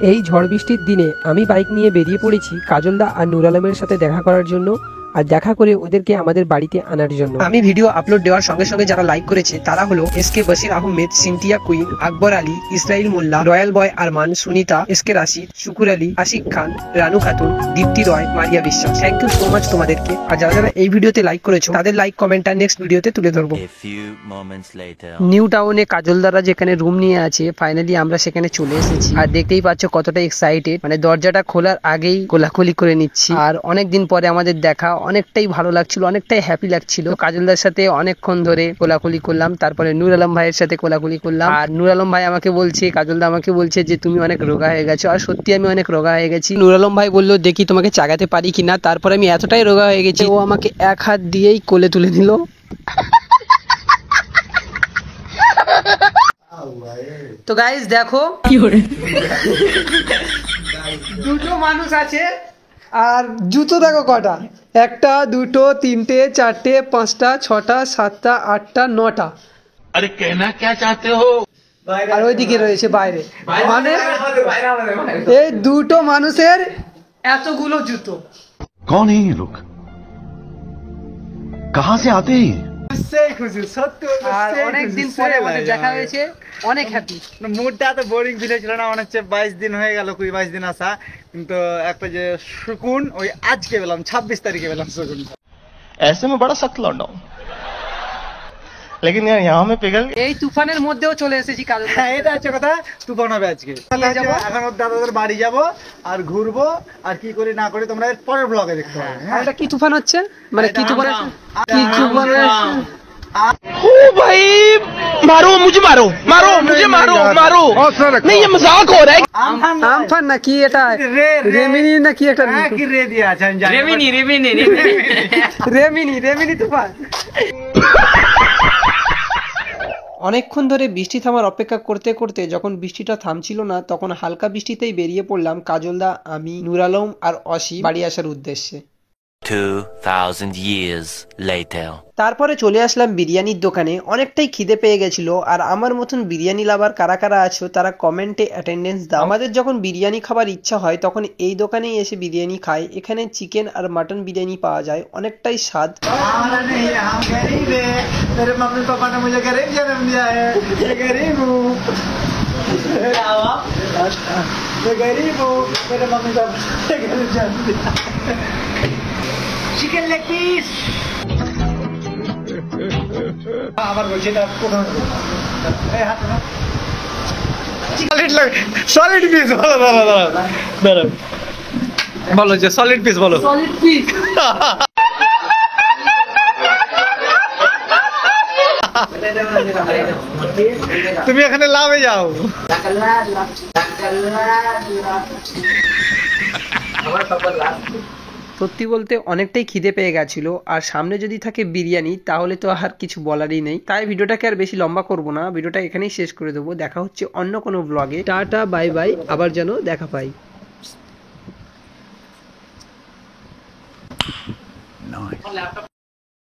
এই ঝড় বৃষ্টির দিনে আমি বাইক নিয়ে বেরিয়ে পড়েছি কাজলদা আর নূর আলমের সাথে দেখা করার জন্য আর দেখা করে ওদেরকে আমাদের বাড়িতে আনার জন্য। আমি ভিডিও আপলোড দেওয়ার সঙ্গে সঙ্গে যারা লাইক করেছে তারা হলো SK Bashir Ahmed, Cynthia Queen, Akbar Ali, Israil Molla, royal boy Arman, Sunita, SK Rashid, Shukur Ali, Ashiq Khan, Ranu Khatun, Dipti Roy, Maria Biswas. Thank you so much তোমাদেরকে। আর যারা যারা এই ভিডিওতে লাইক করেছো তাদের লাইক কমেন্টটা নেক্সট ভিডিওতে তুলে ধরবো। নিউ টাউনে কাজলদারা যেখানে রুম নিয়ে আছে, ফাইনালি আমরা সেখানে চলে এসেছি। আর দেখতেই পাচ্ছ কতটা এক্সাইটেড, মানে দরজাটা খোলার আগেই কোলাকুলি করে নিচ্ছি। আর অনেকদিন পরে আমাদের দেখা, অনেকটাই ভালো লাগছিল, অনেকটাই হ্যাপি লাগছিল। কাজলদার সাথে অনেকক্ষণ ধরে কোলাকুলি করলাম, তারপরে নূর আলম ভাইয়ের সাথে কোলাকুলি করলাম। আর নূর আলম ভাই আমাকে বলছে, কাজলদা আমাকে বলছে যে তুমি অনেক রোগা হয়ে গেছো। আর সত্যি আমি অনেক রোগা হয়ে গেছি। নূর আলম ভাই বললো দেখি তোমাকে চাগাতে পারি কিনা। তারপরে আমি এতটাই রোগা হয়ে গেছি, ও আমাকে এক হাত দিয়েই কোলে তুলে দিল। তো গাইস দেখো দুটো মানুষ আছে আর জুতো দেখো কটা, একটা দুটো তিনটে চারটে পাঁচটা ছটা সাতটা আটটা নটা। अरे कहना क्या चाहते हो? আর ওইদিকে রয়েছে বাইরে, মানে এই দুটো মানুষের এতগুলো জুতো। कौन है ये लोग? कहाँ से आते हैं? আর অনেকদিন পরে আমাদের দেখা হয়েছে, অনেক হ্যাপি। মুডটা তো বোরিং ফিল হয়েছিল না, মনে হচ্ছে 22 দিন হয়ে গেল, 22 দিন আসা, কিন্তু একটা যে সুকুন ওই আজকে পেলাম, 26 তারিখে পেলাম সুকুন। ऐसे में बड़ा सख्त लौंडा हूं, लेकिन यार यहाँ में पिघल এই তুফানের মধ্যেও চলে এসেছি কাজল। হ্যাঁ এটা হচ্ছে কথা, তুফান হবে আজকে। এখন ওর দাদাদের বাড়ি যাব আর ঘুরবো, আর কি করি না করি তোমরা এর পরের ব্লগে দেখতে পাবে। আর এটা কি তুফান হচ্ছে, মানে কি তুফান, কি তুফান? ओ भाई मारो मुझे, मारो मारो मुझे, मारो मारो, नहीं ये मजाक हो रहा है। আমফান না কি এটা, রেমিনি না কি একটা, হ্যাঁ কি রে দিয়া আছে রেমিনি তুফান। অনেকক্ষণ ধরে বৃষ্টি থামার অপেক্ষা করতে করতে যখন বৃষ্টিটা থামছিল না, তখন হালকা বৃষ্টিতেই বেরিয়ে পড়লাম কাজলদা, আমি, নূর আলম আর অসি বাড়ি আসার উদ্দেশ্যে। 2000 years later. তারপরে চলে আসলাম বিরিয়ানির দোকানে। অনেকটাই খিদে পেয়ে গেছিল। আর আমার মতন বিরিয়ানি লাভার কারা কারা আছো তারা কমেন্টে অ্যাটেন্ডেন্স দাও। আমাদের যখন বিরিয়ানি খাবার ইচ্ছা হয় তখন এই দোকানেই এসে বিরিয়ানি খাই। এখানে চিকেন আর মাটন বিরিয়ানি পাওয়া যায়, অনেকটাই স্বাদ। मम्मी पापा ने मुझे गरीब जन्म दिया है, मैं गरीब हूँ, मैं गरीब हूँ, मेरे मम्मी पापा ने गरीब जन्म दिया। चिकन लेग पीस আবার বলছি এটা সলিড পিস বলো, দাঁড়াও বলো যে সলিড পিস বলো। Solid piece. তুমি এখানে লাভে যাও। সত্যি বলতে অনেকটাই খিদে পেয়ে গেছিল, আর সামনে যদি থাকে বিরিয়ানি তাহলে তো আর কিছু বলারই নেই। তাই ভিডিওটাকে আর বেশি লম্বা করব না, ভিডিওটা এখানেই শেষ করে দেবো। দেখা হচ্ছে অন্য কোনো ব্লগে। টাটা বাই বাই, আবার যেন দেখা পাই।